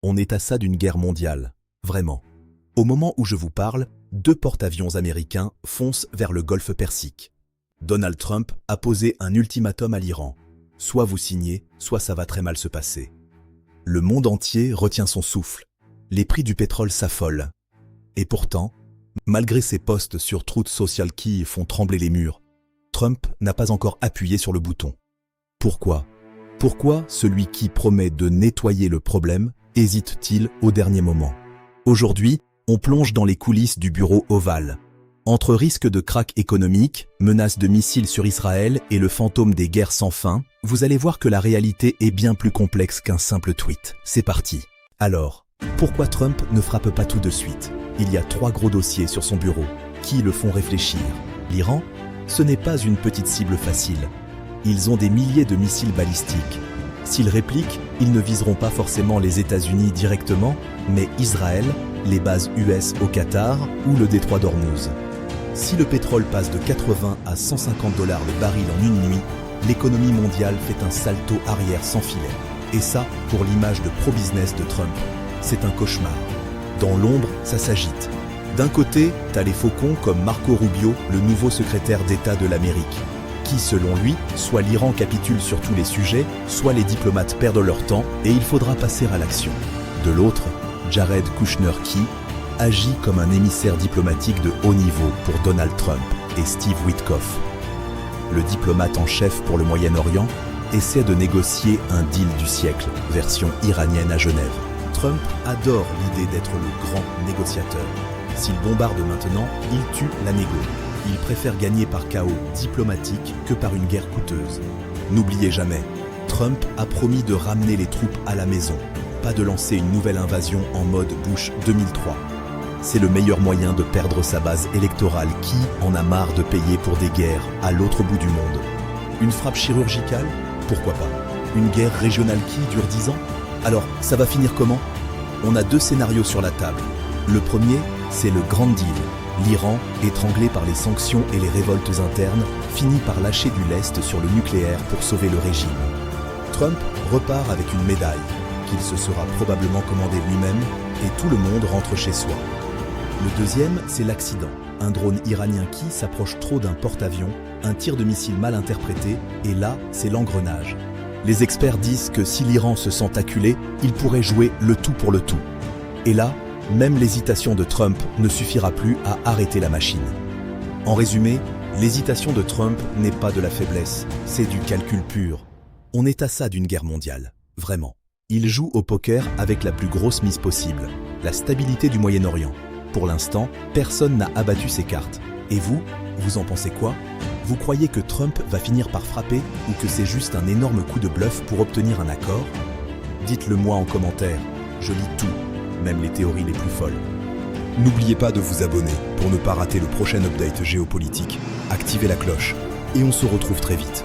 On est à ça d'une guerre mondiale. Vraiment. Au moment où je vous parle, 2 porte-avions américains foncent vers le golfe Persique. Donald Trump a posé un ultimatum à l'Iran. Soit vous signez, soit ça va très mal se passer. Le monde entier retient son souffle. Les prix du pétrole s'affolent. Et pourtant, malgré ses posts sur Truth Social qui font trembler les murs, Trump n'a pas encore appuyé sur le bouton. Pourquoi? Pourquoi celui qui promet de nettoyer le problème hésite-t-il au dernier moment? Aujourd'hui, on plonge dans les coulisses du bureau ovale. Entre risque de krach économique, menace de missiles sur Israël et le fantôme des guerres sans fin, vous allez voir que la réalité est bien plus complexe qu'un simple tweet. C'est parti. Alors, pourquoi Trump ne frappe pas tout de suite? Il y a 3 gros dossiers sur son bureau qui le font réfléchir. L'Iran, ce n'est pas une petite cible facile. Ils ont des milliers de missiles balistiques. S'ils répliquent, ils ne viseront pas forcément les États-Unis directement, mais Israël, les bases US au Qatar ou le détroit d'Ormuz. Si le pétrole passe de 80 à 150 $ le baril en une nuit, l'économie mondiale fait un salto arrière sans filet. Et ça, pour l'image de pro-business de Trump, c'est un cauchemar. Dans l'ombre, ça s'agite. D'un côté, t'as les faucons comme Marco Rubio, le nouveau secrétaire d'État de l'Amérique, qui, selon lui, soit l'Iran capitule sur tous les sujets, soit les diplomates perdent leur temps et il faudra passer à l'action. De l'autre, Jared Kushner qui agit comme un émissaire diplomatique de haut niveau pour Donald Trump et Steve Witkoff. Le diplomate en chef pour le Moyen-Orient essaie de négocier un deal du siècle, version iranienne à Genève. Trump adore l'idée d'être le grand négociateur. S'il bombarde maintenant, il tue la négo. Il préfère gagner par chaos diplomatique que par une guerre coûteuse. N'oubliez jamais, Trump a promis de ramener les troupes à la maison, pas de lancer une nouvelle invasion en mode Bush 2003. C'est le meilleur moyen de perdre sa base électorale qui en a marre de payer pour des guerres à l'autre bout du monde. Une frappe chirurgicale? Pourquoi pas? Une guerre régionale qui dure 10 ans? Alors, ça va finir comment? On a 2 scénarios sur la table. Le premier, c'est le grand deal. L'Iran, étranglé par les sanctions et les révoltes internes, finit par lâcher du lest sur le nucléaire pour sauver le régime. Trump repart avec une médaille, qu'il se sera probablement commandée lui-même, et tout le monde rentre chez soi. Le deuxième, c'est l'accident. Un drone iranien qui s'approche trop d'un porte-avions, un tir de missile mal interprété, et là, c'est l'engrenage. Les experts disent que si l'Iran se sent acculé, il pourrait jouer le tout pour le tout. Et là, même l'hésitation de Trump ne suffira plus à arrêter la machine. En résumé, l'hésitation de Trump n'est pas de la faiblesse, c'est du calcul pur. On est à ça d'une guerre mondiale, vraiment. Il joue au poker avec la plus grosse mise possible, la stabilité du Moyen-Orient. Pour l'instant, personne n'a abattu ses cartes. Et vous, vous en pensez quoi? Vous croyez que Trump va finir par frapper ou que c'est juste un énorme coup de bluff pour obtenir un accord? Dites-le moi en commentaire, je lis tout. Même les théories les plus folles. N'oubliez pas de vous abonner pour ne pas rater le prochain update géopolitique. Activez la cloche et on se retrouve très vite.